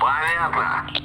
Понятно.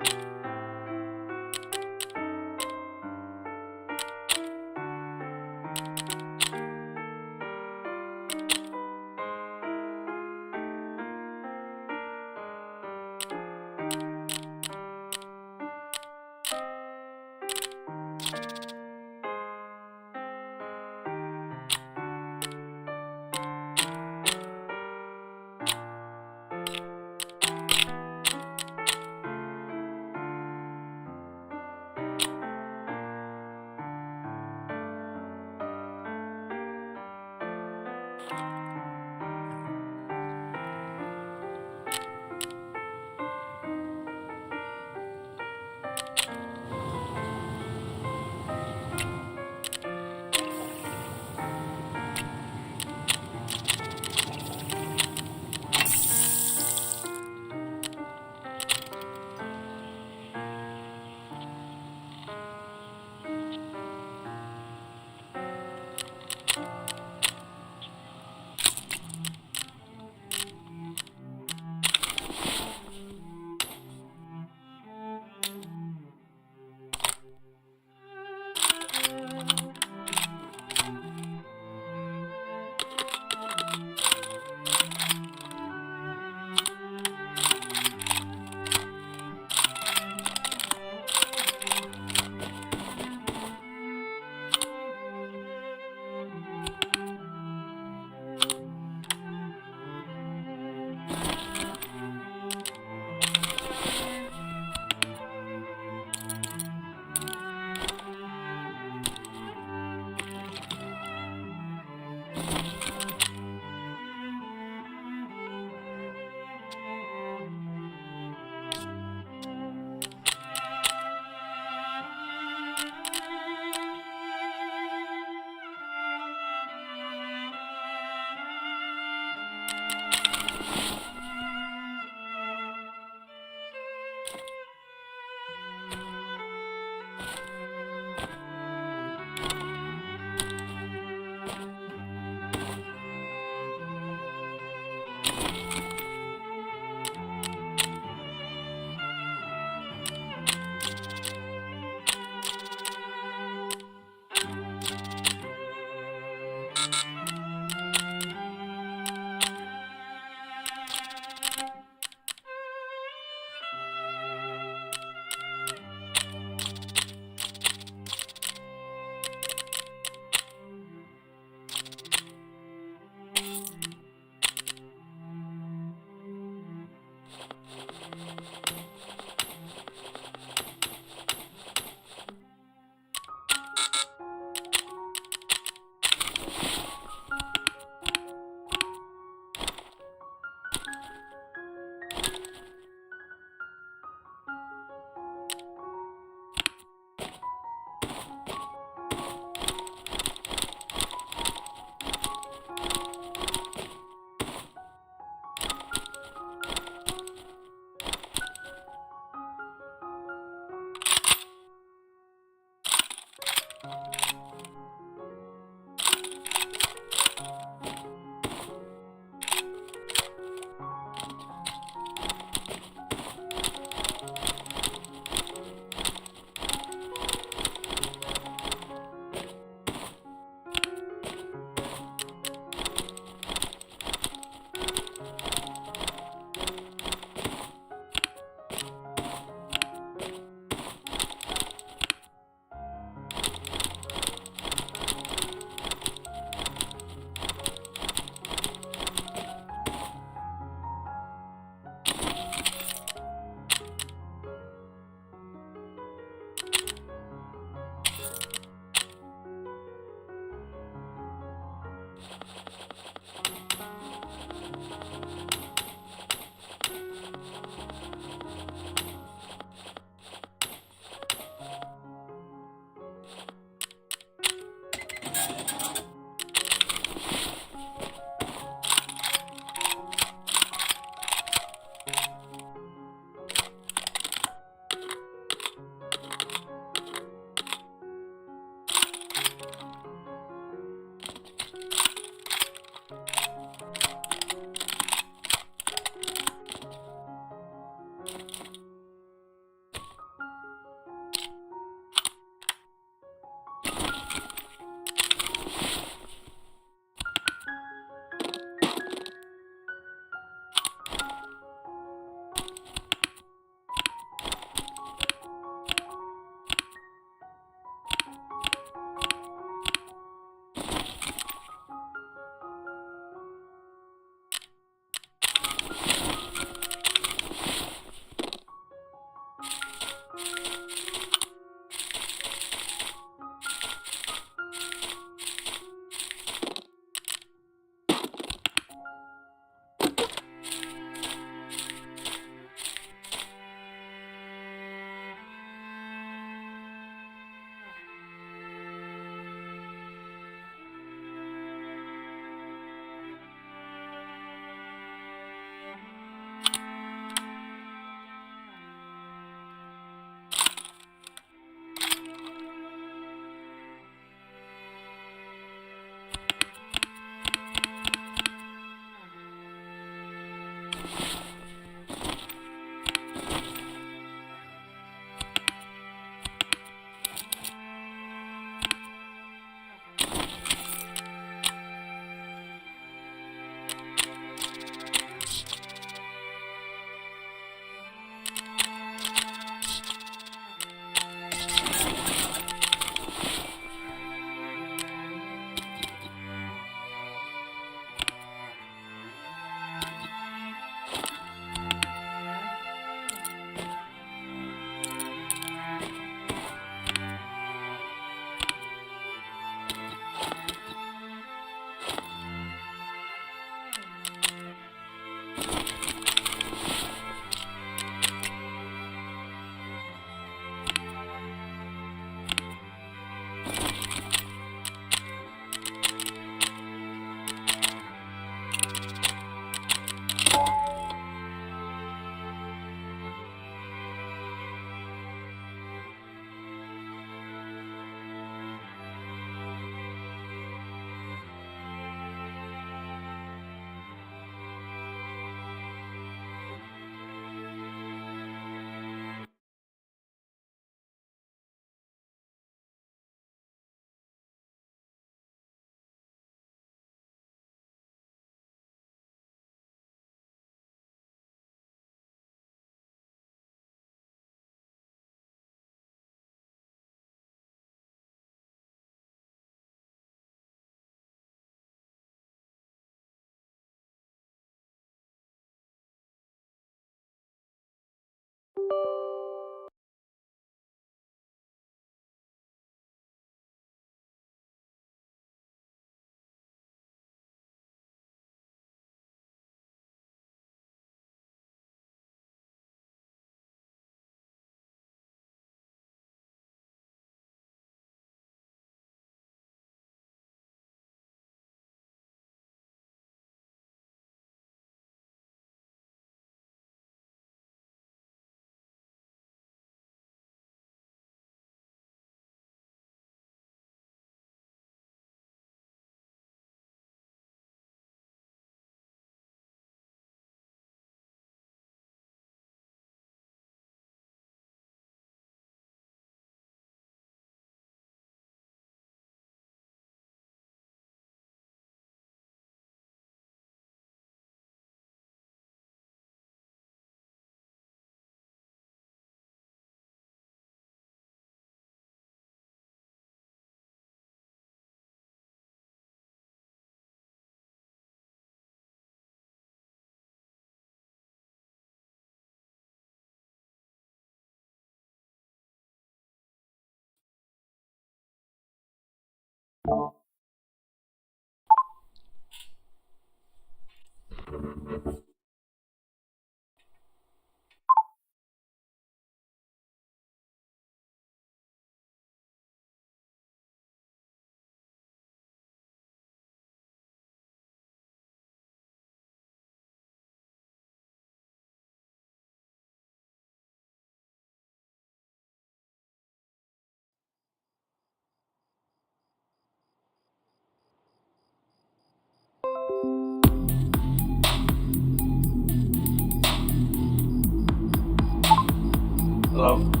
glove.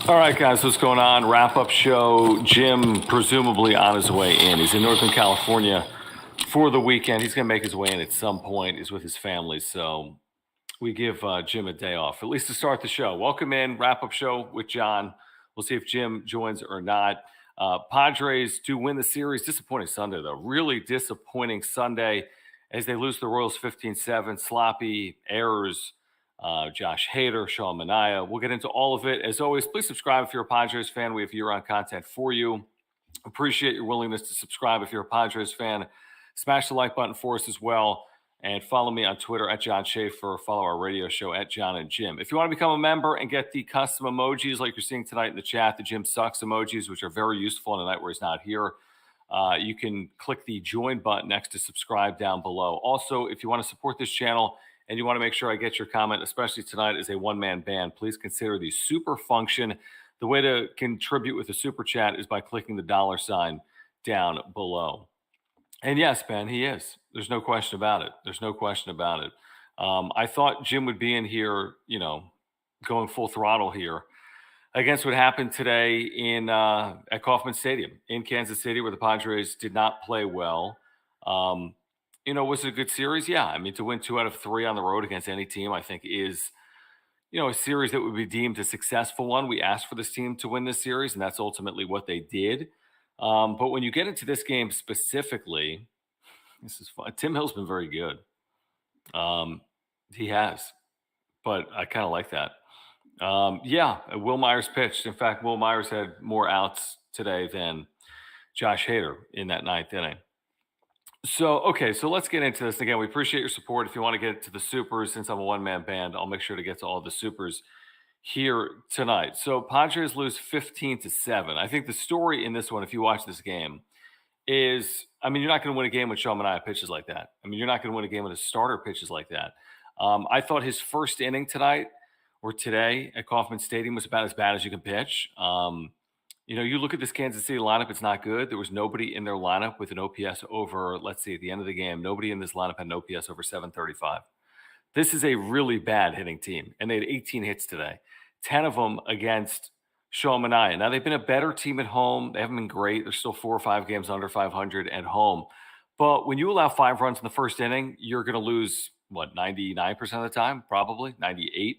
All right, guys, what's going on? Wrap-up show. Jim presumably on his way in. He's in Northern California for the weekend. He's going to make his way in at some point. He's with his family, so we give Jim a day off, at least to start the show. Welcome in, wrap-up show with John. We'll see if Jim joins or not. Padres do win the series. Disappointing Sunday, though. Really disappointing Sunday as they lose to the Royals 15-7. Sloppy errors. Josh Hader, Sean Manaea. We'll get into all of it. As always, please subscribe if you're a Padres fan. We have year-round content for you. Appreciate your willingness to subscribe if you're a Padres fan. Smash the like button for us as well. And follow me on Twitter at John Schaefer. Follow our radio show at John and Jim. If you want to become a member and get the custom emojis like you're seeing tonight in the chat, the Jim Sucks emojis, which are very useful on a night where he's not here, you can click the join button next to subscribe down below. Also, if you want to support this channel and you want to make sure I get your comment, especially tonight as a one-man band, please consider the super function. The way to contribute with the super chat is by clicking the $sign down below. And yes, Ben, he is. There's no question about it. There's no question about it. I thought Jim would be in here, going full throttle here against what happened today at Kauffman Stadium in Kansas City, where the Padres did not play well. Was it a good series? Yeah. I mean, to win 2 out of 3 on the road against any team, I think is, a series that would be deemed a successful one. We asked for this team to win this series, and that's ultimately what they did. But when you get into this game specifically, this is fun. Tim Hill's been very good. He has, but I kind of like that. Will Myers pitched. In fact, Will Myers had more outs today than Josh Hader in that 9th inning. So let's get into this. Again, we appreciate your support. If you want to get to the supers, since I'm a one-man band, I'll make sure to get to all the supers here tonight. So Padres lose 15-7. I think the story in this one, if you watch this game, is, you're not going to win a game with Sean Manaea pitches like that. You're not going to win a game with a starter pitches like that. I thought his first inning today at Kauffman Stadium was about as bad as you can pitch. You look at this Kansas City lineup, it's not good. There was nobody in their lineup with an OPS over, let's see, at the end of the game, nobody in this lineup had an OPS over 735. This is a really bad hitting team, and they had 18 hits today, 10 of them against Sean Manaea. Now, they've been a better team at home. They haven't been great. They're still 4 or 5 games under 500 at home. But when you allow 5 runs in the first inning, you're going to lose, 99% of the time? Probably 98%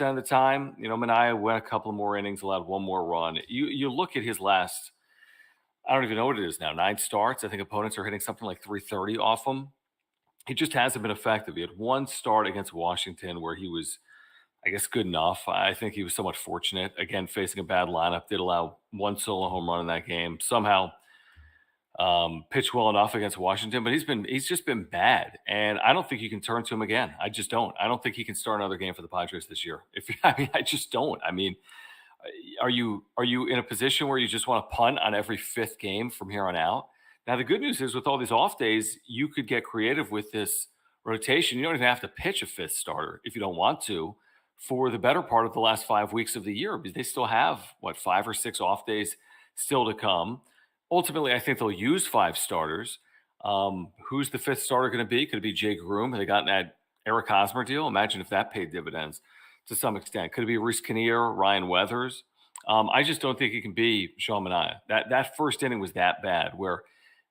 of the time. Manaea went a couple more innings, allowed 1 more run. You look at his last, I don't even know what it is now, 9 starts. I think opponents are hitting something like 330 off him. He just hasn't been effective. He had 1 start against Washington where he was, I guess, good enough. I think he was somewhat fortunate. Again, facing a bad lineup, did allow one solo home run in that game. Somehow pitched well enough against Washington, but he's just been bad, and I don't think you can turn to him again. I just don't. I don't think he can start another game for the Padres this year. If I mean, I just don't. I mean, are you in a position where you just want to punt on every fifth game from here on out? Now, the good news is with all these off days, you could get creative with this rotation. You don't even have to pitch a fifth starter if you don't want to for the better part of the last 5 weeks of the year because they still have, what, 5 or 6 off days still to come. Ultimately, I think they'll use 5 starters. Who's the fifth starter going to be? Could it be Jay Groom? They got that Eric Hosmer deal. Imagine if that paid dividends to some extent. Could it be Reese Kinnear, Ryan Weathers? I just don't think it can be Sean Manaea. That first inning was that bad where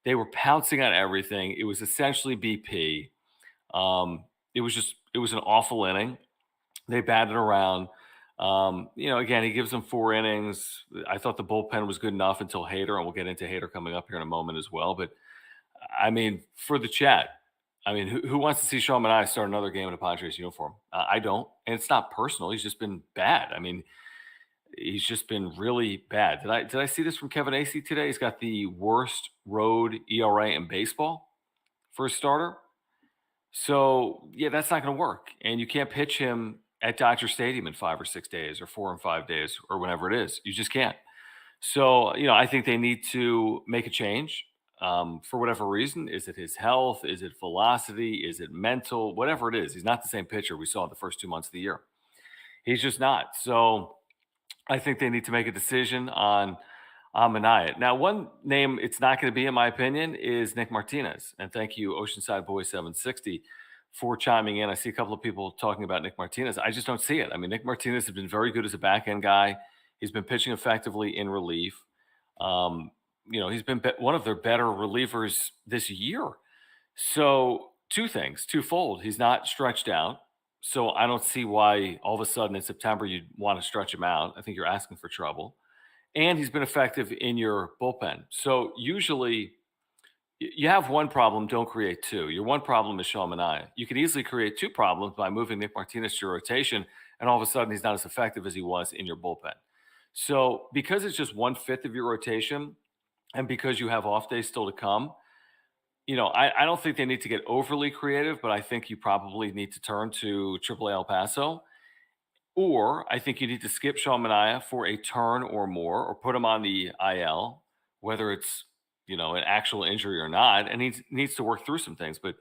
they were pouncing on everything. It was essentially BP. It was an awful inning. They batted around. Again, he gives them 4 innings. I thought the bullpen was good enough until Hader, and we'll get into Hader coming up here in a moment as well. But I mean, for the chat, I mean, who wants to see Sean Manaea start another game in a Padres uniform? I don't, and it's not personal. He's just been bad. I mean, he's just been really bad. Did I see this from Kevin Acee today? He's got the worst road ERA in baseball for a starter. So yeah, that's not going to work, and you can't pitch him at Dodger Stadium in 5 or 6 days, or 4 and 5 days, or whatever it is. You just can't. So I think they need to make a change. For whatever reason. Is it his health? Is it velocity? Is it mental? Whatever it is, he's not the same pitcher we saw the first 2 months of the year. He's just not. So I think they need to make a decision on Manaea. Now, one name it's not going to be, in my opinion, is Nick Martinez. And thank you, Oceanside Boy 760, for chiming in. I see a couple of people talking about Nick Martinez. I just don't see it. I mean, Nick Martinez has been very good as a back end guy. He's been pitching effectively in relief. He's been one of their better relievers this year. So twofold. He's not stretched out. So I don't see why all of a sudden in September you'd want to stretch him out. I think you're asking for trouble. And he's been effective in your bullpen. So usually you have one problem, don't create two. Your one problem is Sean Manaea. You could easily create 2 problems by moving Nick Martinez to your rotation, and all of a sudden he's not as effective as he was in your bullpen. So because it's just 1/5 of your rotation, and because you have off days still to come, I don't think they need to get overly creative, but I think you probably need to turn to AAA El Paso. Or I think you need to skip Sean Manaea for a turn or more, or put him on the IL, whether it's, an actual injury or not, and he needs to work through some things. But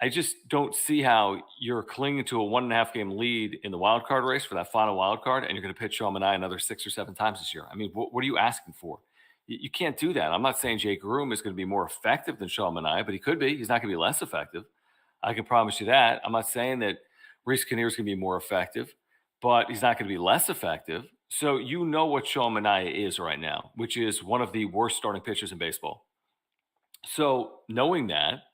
I just don't see how you're clinging to a 1.5 game lead in the wild card race for that final wild card, and you're going to pitch Sean Manaea another 6 or 7 times this year. I mean, what are you asking for? You can't do that. I'm not saying Jay Groom is going to be more effective than Sean Manaea, but he could be. He's not going to be less effective. I can promise you that. I'm not saying that Reese Kinnear is going to be more effective, but he's not going to be less effective. So you know what Sean Manaea is right now, which is one of the worst starting pitchers in baseball. So knowing that,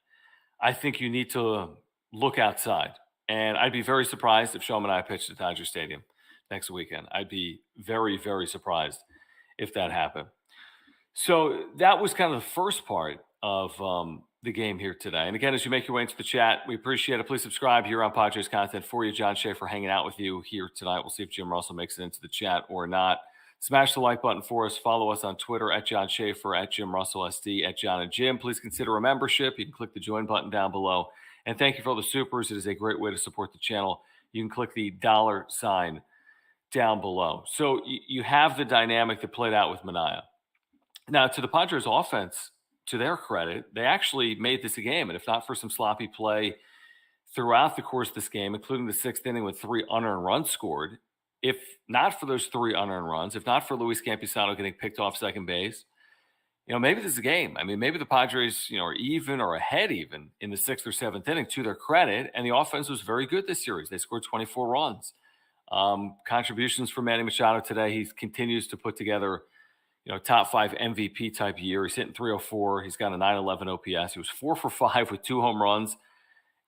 I think you need to look outside. And I'd be very surprised if Sean Manaea pitched at Dodger Stadium next weekend. I'd be very, very surprised if that happened. So that was kind of the first part of the game here today. And again, as you make your way into the chat, we appreciate it. Please subscribe here on Padres Content for you. John Schaefer hanging out with you here tonight. We'll see if Jim Russell makes it into the chat or not. Smash the like button for us. Follow us on Twitter at John Schaefer, at Jim Russell SD, at John and Jim. Please consider a membership. You can click the join button down below. And thank you for all the supers. It is a great way to support the channel. You can click the $sign down below. So you have the dynamic that played out with Manaea. Now, to the Padres offense, to their credit, they actually made this a game. And if not for some sloppy play throughout the course of this game, including the 6th inning with 3 unearned runs scored, if not for those 3 unearned runs, if not for Luis Campusano getting picked off second base, maybe this is a game. I mean, maybe the Padres, are even or ahead even in the 6th or 7th inning, to their credit. And the offense was very good this series. They scored 24 runs. Contributions from Manny Machado today. He continues to put together top 5 MVP type year. He's hitting 304. He's got a 911 OPS. He was 4 for 5 with 2 home runs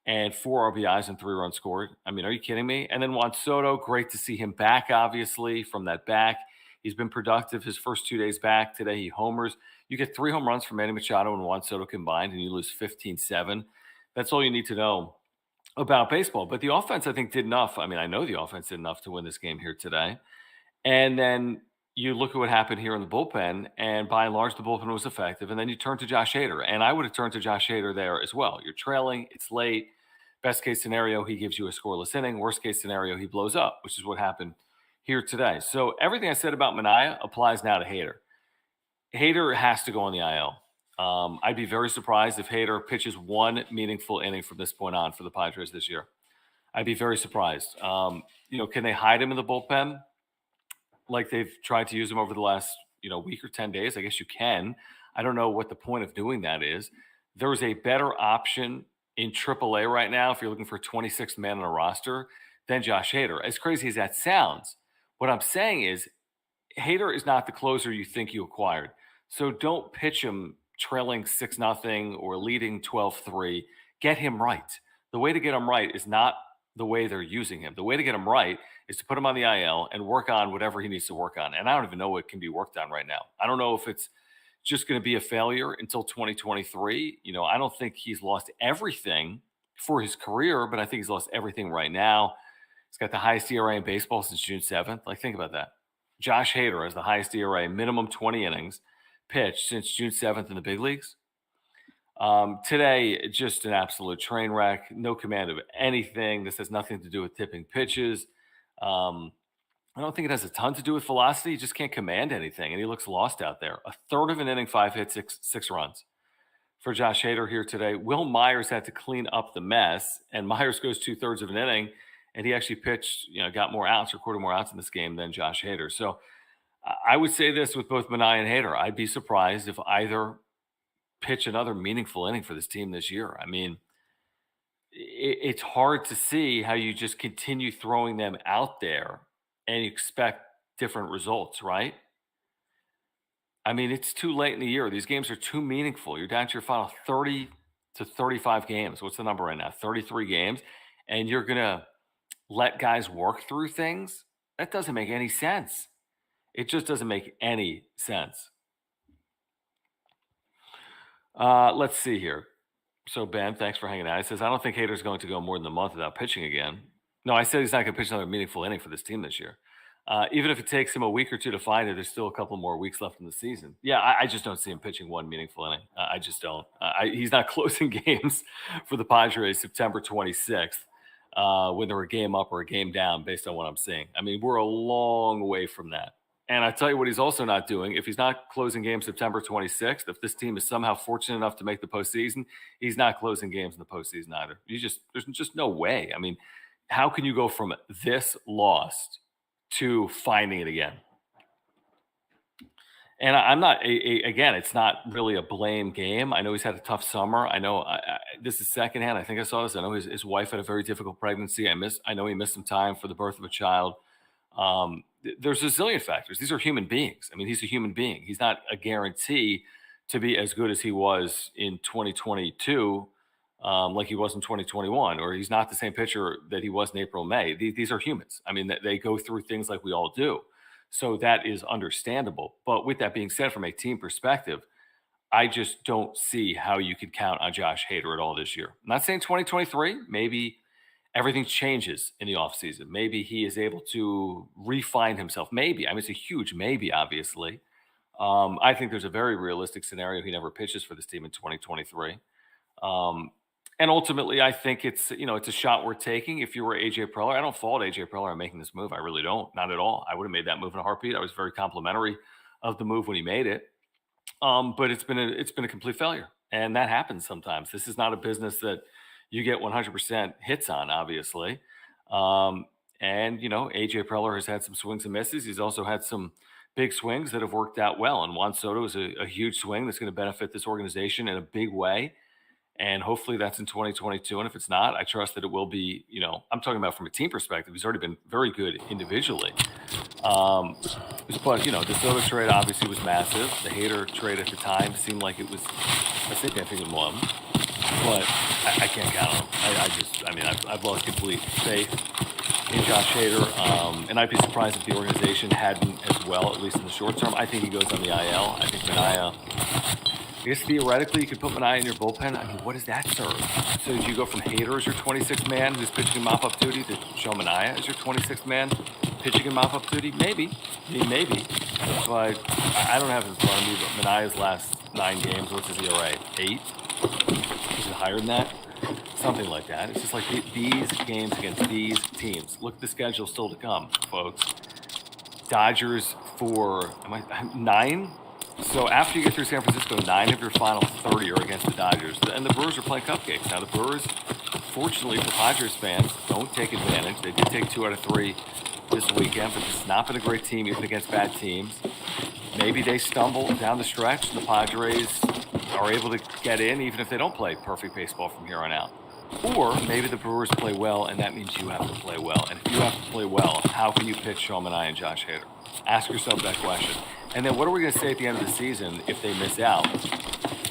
and 4 RBIs and 3 runs scored. I mean, are you kidding me? And then Juan Soto, great to see him back, obviously, from that back. He's been productive his first 2 days back. Today he homers. You get 3 home runs from Manny Machado and Juan Soto combined, and you lose 15-7. That's all you need to know about baseball. But the offense, I think, did enough. I mean, I know the offense did enough to win this game here today. And then you look at what happened here in the bullpen, and by and large, the bullpen was effective. And then you turn to Josh Hader, and I would have turned to Josh Hader there as well. You're trailing, it's late. Best case scenario, he gives you a scoreless inning. Worst case scenario, he blows up, which is what happened here today. So everything I said about Manaea applies now to Hader. Hader has to go on the IL. I'd be very surprised if Hader pitches one meaningful inning from this point on for the Padres this year. I'd be very surprised. Can they hide him in the bullpen like they've tried to use him over the last week or 10 days? I guess you can. I don't know what the point of doing that is. There's a better option in AAA right now if you're looking for 26th man on a roster than Josh Hader. As crazy as that sounds, what I'm saying is Hader is not the closer you think you acquired. So don't pitch him trailing 6-0 or leading 12-3. Get him right. The way to get him right is not the way they're using him. The way to get him right is to put him on the IL and work on whatever he needs to work on. And I don't even know what can be worked on right now. I don't know if it's just going to be a failure until 2023. I don't think he's lost everything for his career, but I think he's lost everything right now. He's got the highest ERA in baseball since June 7th. Like, think about that. Josh Hader has the highest ERA, minimum 20 innings pitched since June 7th in the big leagues. Today, just an absolute train wreck. No command of anything. This has nothing to do with tipping pitches. I don't think it has a ton to do with velocity. He just can't command anything, and he looks lost out there. A third of an inning, 5 hits, six runs for Josh Hader here today. Will Myers had to clean up the mess, and Myers goes 2/3 of an inning, and he actually pitched, got more outs, recorded more outs in this game than Josh Hader. So I would say this with both Manaea and Hader. I'd be surprised if either pitch another meaningful inning for this team this year. I mean, it's hard to see how you just continue throwing them out there and expect different results, right? I mean, it's too late in the year. These games are too meaningful. You're down to your final 30 to 35 games. What's the number right now? 33 games. And you're going to let guys work through things? That doesn't make any sense. It just doesn't make any sense. Let's see here. So, Ben, thanks for hanging out. He says, I don't think Hader's going to go more than a month without pitching again. No, I said he's not going to pitch another meaningful inning for this team this year. Even if it takes him a week or two to find it, there's still a couple more weeks left in the season. Yeah, I just don't see him pitching one meaningful inning. I just don't. He's not closing games for the Padres September 26th when they're a game up or a game down based on what I'm seeing. I mean, we're a long way from that. And I tell you what he's also not doing. If he's not closing games September 26th, if this team is somehow fortunate enough to make the postseason, he's not closing games in the postseason either. There's just no way. I mean, how can you go from this lost to finding it again? And I'm not, again, it's not really a blame game. I know he's had a tough summer. I know this is secondhand. I think I saw this. I know his wife had a very difficult pregnancy. I know he missed some time for the birth of a child. There's a zillion factors. These are human beings. I mean, he's a human being. He's not a guarantee to be as good as he was in 2022, like he was in 2021, or he's not the same pitcher that he was in April, May. These are humans. I mean, they go through things like we all do. So that is understandable. But with that being said, from a team perspective, I just don't see how you could count on Josh Hader at all this year. I'm not saying 2023, maybe everything changes in the offseason. Maybe he is able to refine himself. Maybe. I mean, it's a huge maybe, obviously. I think there's a very realistic scenario he never pitches for this team in 2023. And ultimately, I think it's a shot worth taking. If you were A.J. Preller, I don't fault A.J. Preller on making this move. I really don't. Not at all. I would have made that move in a heartbeat. I was very complimentary of the move when he made it. But it's been a complete failure. And that happens sometimes. This is not a business that you get 100% hits on, obviously. And, A.J. Preller has had some swings and misses. He's also had some big swings that have worked out well. And Juan Soto is a huge swing that's going to benefit this organization in a big way. And hopefully that's in 2022. And if it's not, I trust that it will be, I'm talking about from a team perspective. He's already been very good individually. But, the Soto trade obviously was massive. The Hader trade at the time seemed like it was a significant one. But I can't count him. I've lost complete faith in Josh Hader. And I'd be surprised if the organization hadn't as well, at least in the short term. I think he goes on the IL. I think Manaea I guess theoretically you could put Manaea in your bullpen. I mean, what does that serve? So do you go from Hader as your 26th man who's pitching in mop-up duty to show Manaea as your 26th man pitching in mop-up duty? Maybe. I mean, maybe. But I don't have it in front of me, but Manaea's last 9 games, what's his ERA? 8? Is it higher than that? Something like that. It's just like these games against these teams. Look at the schedule still to come, folks. Dodgers for 9? So after you get through San Francisco, 9 of your final 30 are against the Dodgers. And the Brewers are playing cupcakes. Now, the Brewers, fortunately for Padres fans, don't take advantage. They did take 2 out of 3 this weekend, but it's not been a great team even against bad teams. Maybe they stumble down the stretch and the Padres are able to get in even if they don't play perfect baseball from here on out. Or maybe the Brewers play well, and that means you have to play well. And if you have to play well, how can you pitch Sean Manaea and Josh Hader? Ask yourself that question. And then what are we going to say at the end of the season if they miss out?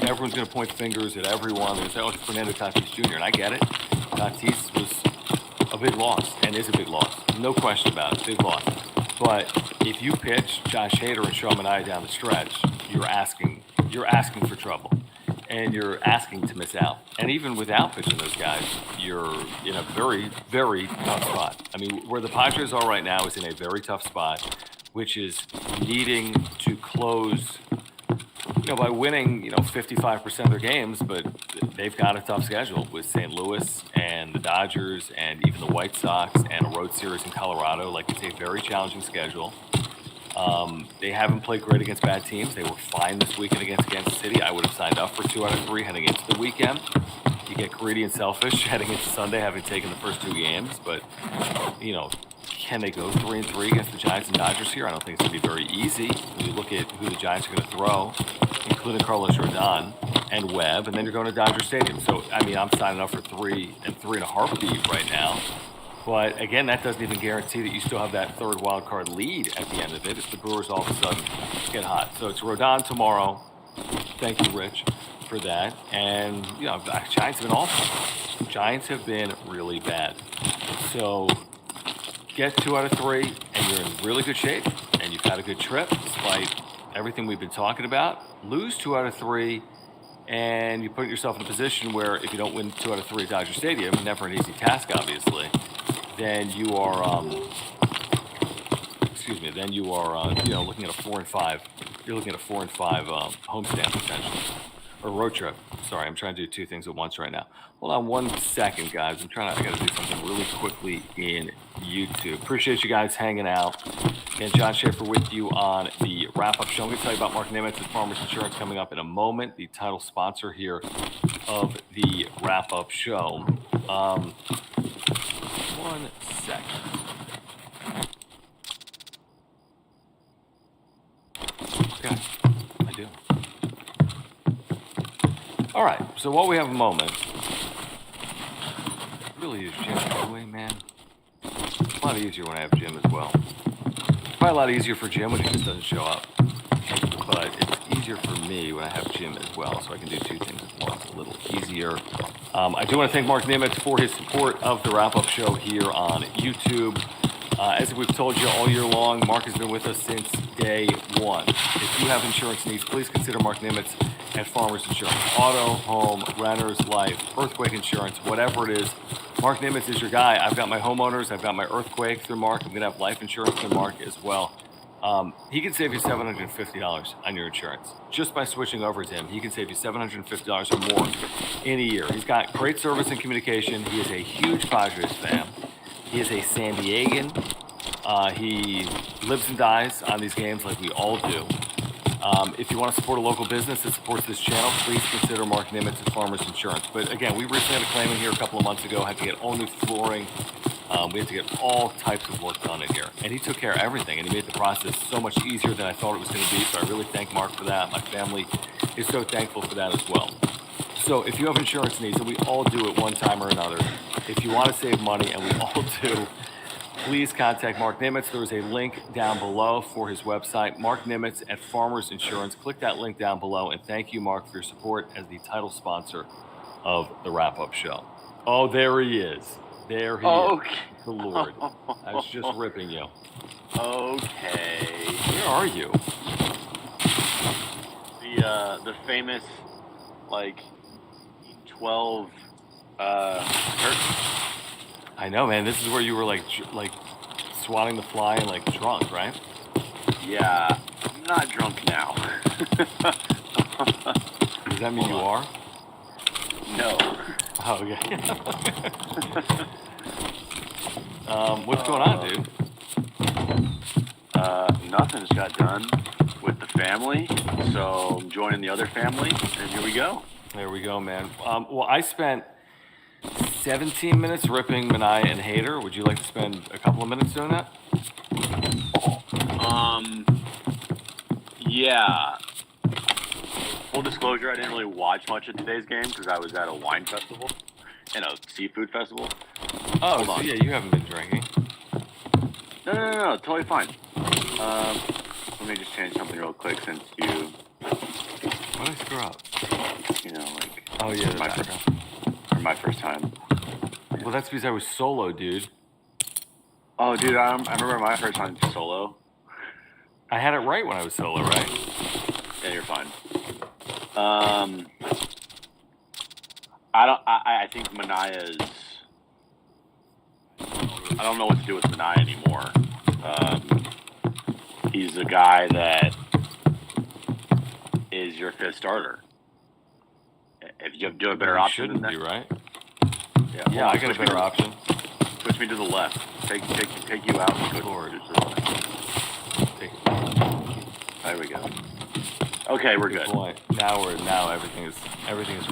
Everyone's going to point fingers at everyone and say, oh, it's Fernando Tatis Jr. And I get it. Tatis was a big loss and is a big loss. No question about it. Big loss. But if you pitch Josh Hader and Sean Manaea down the stretch, you're asking for trouble. And you're asking to miss out. And even without pitching those guys, you're in a very, very tough spot. I mean, where the Padres are right now is in a very tough spot, which is needing to close, by winning, 55% of their games, but they've got a tough schedule with St. Louis and the Dodgers and even the White Sox and a road series in Colorado. Like, it's a very challenging schedule. They haven't played great against bad teams. They were fine this weekend against Kansas City. I would have signed up for 2 out of 3 heading into the weekend. You get greedy and selfish heading into Sunday, having taken the first 2 games. But, can they go 3-3 against the Giants and Dodgers here? I don't think it's going to be very easy. When you look at who the Giants are going to throw, including Carlos Rodon and Webb, and then you're going to Dodger Stadium. So, I'm signing up for 3 and 3 and a heartbeat right now. But again, that doesn't even guarantee that you still have that third wild card lead at the end of it if the Brewers all of a sudden get hot. So it's Rodon tomorrow. Thank you, Rich, for that. And, the Giants have been awful. Giants have been really bad. So get 2 out of 3, and you're in really good shape, and you've had a good trip despite everything we've been talking about. Lose 2 out of 3, and you put yourself in a position where if you don't win 2 out of 3 at Dodger Stadium, never an easy task, obviously, then you are, looking at a 4-5. You're looking at a 4-5 homestand potentially, or road trip. Sorry, I'm trying to do 2 things at once right now. Hold on 1 second, guys. I got to do something really quickly in YouTube. Appreciate you guys hanging out. And John Schaefer with you on the wrap-up show. I'm going to tell you about Mark Nimitz and Farmers Insurance coming up in a moment, the title sponsor here of the wrap-up show. 1 second. Okay, I do. All right, so while we have a moment, really is Jim anyway, man. It's a lot easier when I have Jim as well. It's probably a lot easier for Jim when he just doesn't show up. But it's easier for me when I have Jim as well, so I can do 2 things at once. A little easier. I do want to thank Mark Nimitz for his support of the wrap-up show here on YouTube. As we've told you all year long, Mark has been with us since day 1. If you have insurance needs, please consider Mark Nimitz at Farmers Insurance. Auto, home, renters, life, earthquake insurance, whatever it is. Mark Nimitz is your guy. I've got my homeowners. I've got my earthquake through Mark. I'm going to have life insurance through Mark as well. He can save you $750 on your insurance. Just by switching over to him, he can save you $750 or more in a year. He's got great service and communication. He is a huge Padres fan. He is a San Diegan. He lives and dies on these games like we all do. If you want to support a local business that supports this channel, please consider Mark Nimitz at Farmers Insurance. But again, we recently had a claim in here a couple of months ago, had to get all new flooring. We had to get all types of work done in here. And he took care of everything, and he made the process so much easier than I thought it was going to be. So I really thank Mark for that. My family is so thankful for that as well. So if you have insurance needs, and we all do at one time or another, if you want to save money, and we all do, please contact Mark Nimitz. There is a link down below for his website, Mark Nimitz at Farmers Insurance. Click that link down below, and thank you, Mark, for your support as the title sponsor of the wrap-up show. Oh, there he is. There he is. The Lord. I was just ripping you. Okay. Where are you? the famous like 12 curtain. I know, man. This is where you were like swatting the fly and like drunk, right? Yeah, I'm not drunk now. Does that mean you are? No. Oh, okay. What's going on, dude? Nothing. Just got done with the family, so I'm joining the other family, and here we go. There we go, man. Well, I spent 17 minutes ripping Manaya and Hater. Would you like to spend a couple of minutes doing that? Yeah. Full disclosure, I didn't really watch much of today's game because I was at a wine festival and a seafood festival. Oh, so yeah, you haven't been drinking. No, totally fine. Let me just change something real quick since you. What did I screw up? You know, like. Oh yeah, my first time. Well, that's because I was solo, dude. Oh, dude, I remember my first time solo. I had it right when I was solo, right? Yeah, you're fine. I think Manaya's. I don't know what to do with Manaya anymore. He's a guy that is your fifth starter. If you do a better option shouldn't than that, be, right? Yeah, I got a better option. Switch me to the left. Take you out and go forward. To the left. There we go. Okay, we're good. Point. Now everything is right. Everything is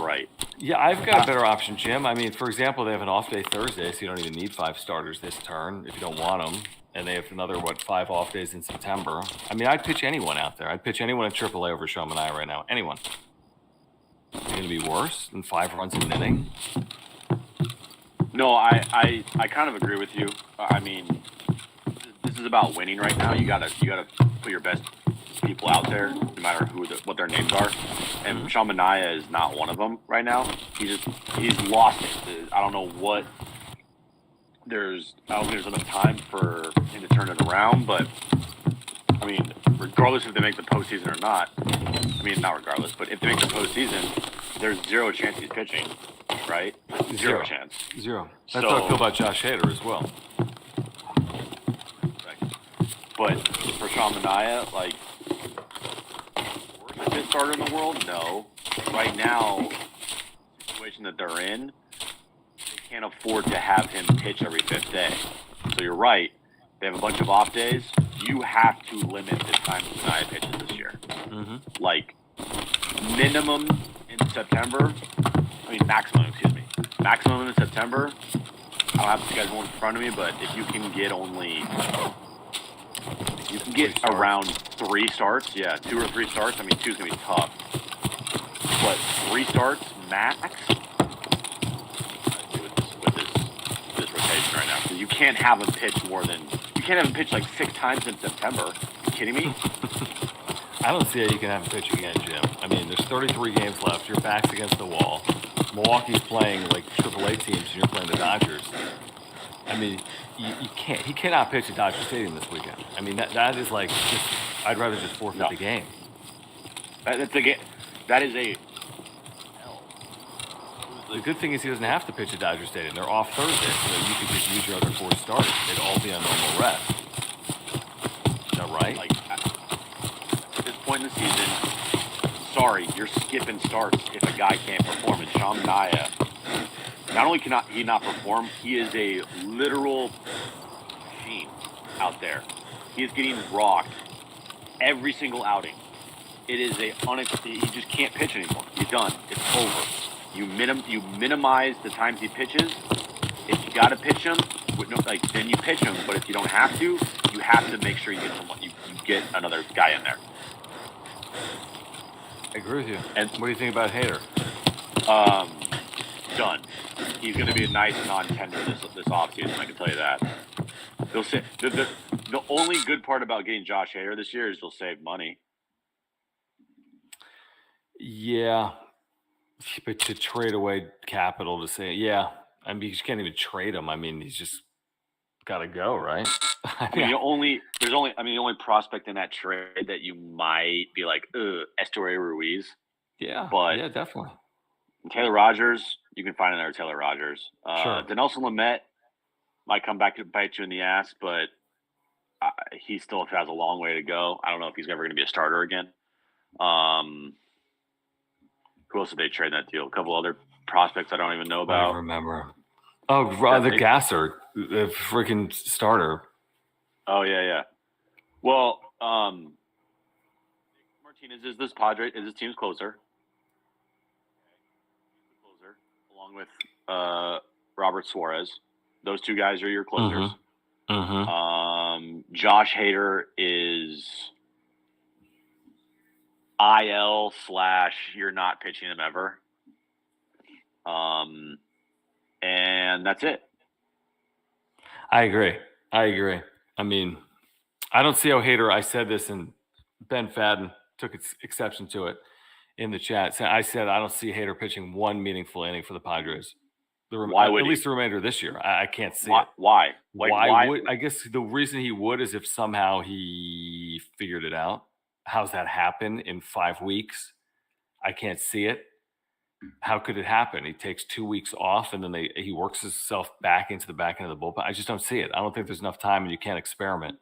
right. Yeah, I've got a better option, Jim. I mean, for example, they have an off day Thursday, so you don't even need 5 starters this turn if you don't want them. And they have another 5 off days in September. I mean, I'd pitch anyone out there. I'd pitch anyone in AAA over Sean Manaya right now. Anyone. Is it going to be worse than 5 runs in an inning? No, I kind of agree with you. I mean, this is about winning right now. You gotta put your best people out there, no matter what their names are. And Sean Manaya is not one of them right now. He's lost it. I don't know what. I don't think there's enough time for him to turn it around. But I mean, regardless if they make the postseason or not. I mean, not regardless, but if they make the postseason, there's 0 chance he's pitching, right? Zero chance. Zero. That's how I feel about Josh Hader as well. Right. But for Sean Manaya, like, worst fifth starter in the world? No. Right now, the situation that they're in, they can't afford to have him pitch every 5th day. So you're right. They have a bunch of off days. You have to limit the time Manaya pitches this year. Mm-hmm. Like, minimum in September. I mean, maximum, excuse me. Maximum in September. I don't have the schedule in front of me, but if you can get around 3 starts, 2 or 3 starts. I mean, 2's gonna be tough, but 3 starts max. With this rotation right now, because you can't have him pitch like 6 times in September. Are you kidding me? I don't see how you can have him pitch again, Jim. I mean, there's 33 games left. Your back's against the wall. Milwaukee's playing like AAA teams, and you're playing the Dodgers. I mean, you can't. He cannot pitch at Dodger Stadium this weekend. I mean, that is like I'd rather just forfeit the game. That's a game. That is a. The good thing is he doesn't have to pitch at Dodger Stadium. They're off Thursday, so you could just use your other 4 starters. They'd all be on normal rest. Is that right? Like, at this point in the season, sorry, you're skipping starts if a guy can't perform. And Sean Manaya, not only cannot he not perform, he is a literal machine out there. He is getting rocked every single outing. It is he just can't pitch anymore. He's done. It's over. You minimize the times he pitches. If you got to pitch him, then you pitch him. But if you don't have to, you have to make sure you get someone. You get another guy in there. I agree with you. And what do you think about Hader? Done. He's going to be a nice non-tender this offseason. I can tell you that. They'll say the only good part about getting Josh Hader this year is you'll save money. Yeah. But to trade away capital to say, I mean, you just can't even trade him. I mean, he's just got to go, right? The only prospect in that trade that you might be like, Estuary Ruiz. Yeah, But yeah, definitely. Taylor Rogers, you can find another Taylor Rogers. Sure. Denelson Lamet might come back to bite you in the ass, but he still has a long way to go. I don't know if he's ever going to be a starter again. Who else did they trade in that deal? A couple other prospects I don't even know I don't about. even remember. Oh, the Gasser, the freaking starter. Oh yeah. Well, Martinez is this team's closer. Along with Robert Suarez. Those two guys are your closers. Josh Hader is IL / you're not pitching him ever. And that's it. I agree. I mean, I don't see how Hader. I said this, and Ben Fadden took exception to it in the chat. So I said I don't see Hader pitching one meaningful inning for the Padres. Why would at least the remainder of this year? I can't see it. Why? Why would? I guess the reason he would is if somehow he figured it out. How's that happen in 5 weeks? I can't see it. How could it happen? He takes 2 weeks off and then he works himself back into the back end of the bullpen. I just don't see it. I don't think there's enough time, and you can't experiment.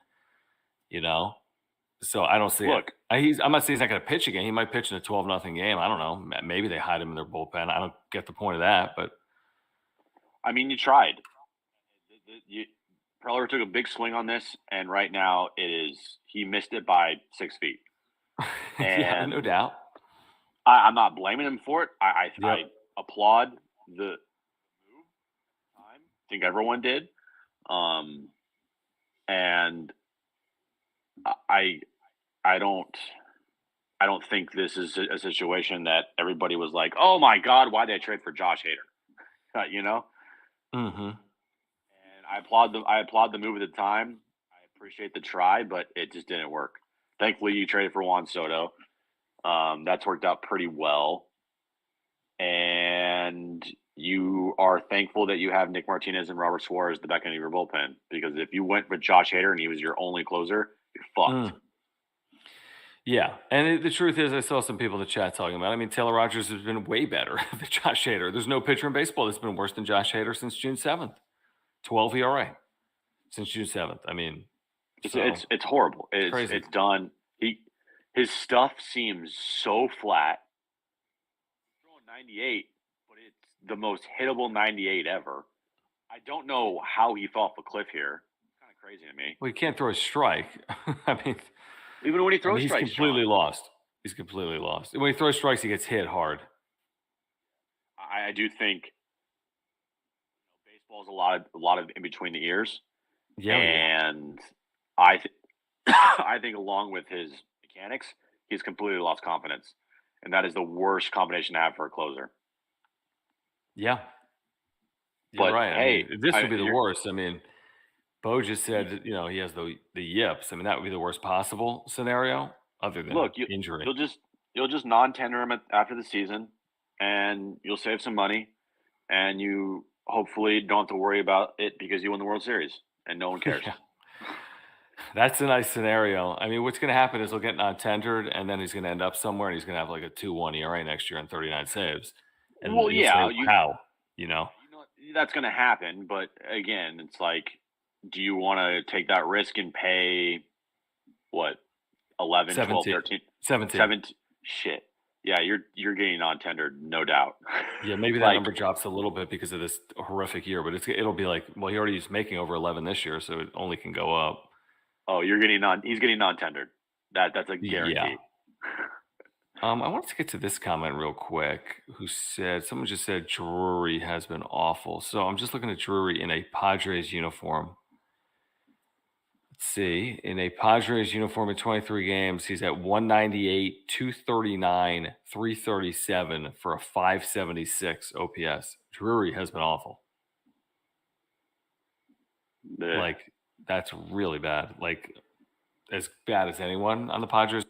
So I don't see it. I'm not saying he's not going to pitch again. He might pitch in a 12-0 game. I don't know. Maybe they hide him in their bullpen. I don't get the point of that, but I mean, you tried. Preller took a big swing on this, and right now he missed it by 6 feet. Yeah, no doubt. I'm not blaming him for it. I applaud the move. I think everyone did. And I don't think this is a situation that everybody was like, oh my God, why did I trade for Josh Hader? Mm-hmm. And I applaud the move at the time. I appreciate the try, but it just didn't work. Thankfully, you traded for Juan Soto. That's worked out pretty well. And you are thankful that you have Nick Martinez and Robert Suarez at the back end of your bullpen, because if you went with Josh Hader and he was your only closer, you're fucked. Yeah, and the truth is, I saw some people in the chat talking about it. I mean, Taylor Rogers has been way better than Josh Hader. There's no pitcher in baseball that's been worse than Josh Hader since June 7th. 12 ERA since June 7th. I mean, it's horrible. It's crazy. It's done. His stuff seems so flat. He's throwing 98, but it's the most hittable 98 ever. I don't know how he fell off a cliff here. It's kind of crazy to me. Well, he can't throw a strike. I mean, even when he throws strikes, he's completely lost. He's completely lost. When he throws strikes, he gets hit hard. I do think baseball is a lot of in between the ears. Yeah, and I think along with his mechanics, he's completely lost confidence, and that is the worst combination to have for a closer. Yeah, you're right. Hey, I mean, this would be the worst. I mean, Bo just said, he has the yips. I mean, that would be the worst possible scenario, other than injury. You'll just non-tender him after the season, and you'll save some money, and you hopefully don't have to worry about it because you won the World Series, and no one cares. Yeah. That's a nice scenario. I mean, what's going to happen is he'll get non-tendered, and then he's going to end up somewhere, and he's going to have like a 2.1 ERA next year and 39 saves. And how? That's going to happen, but again, it's like, do you want to take that risk and pay, what, 11, 12, 13? 17. Shit. Yeah, you're getting non-tendered, no doubt. Yeah, maybe that number drops a little bit because of this horrific year, but it'll be like, well, he already is making over 11 this year, so it only can go up. Oh, he's getting non-tendered. That's a guarantee. Yeah. I wanted to get to this comment real quick. Someone just said Drury has been awful. So I'm just looking at Drury in a Padres uniform. Let's see. In a Padres uniform in 23 games, he's at 198, 239, 337 for a 576 OPS. Drury has been awful. Like, that's really bad. Like, as bad as anyone on the Padres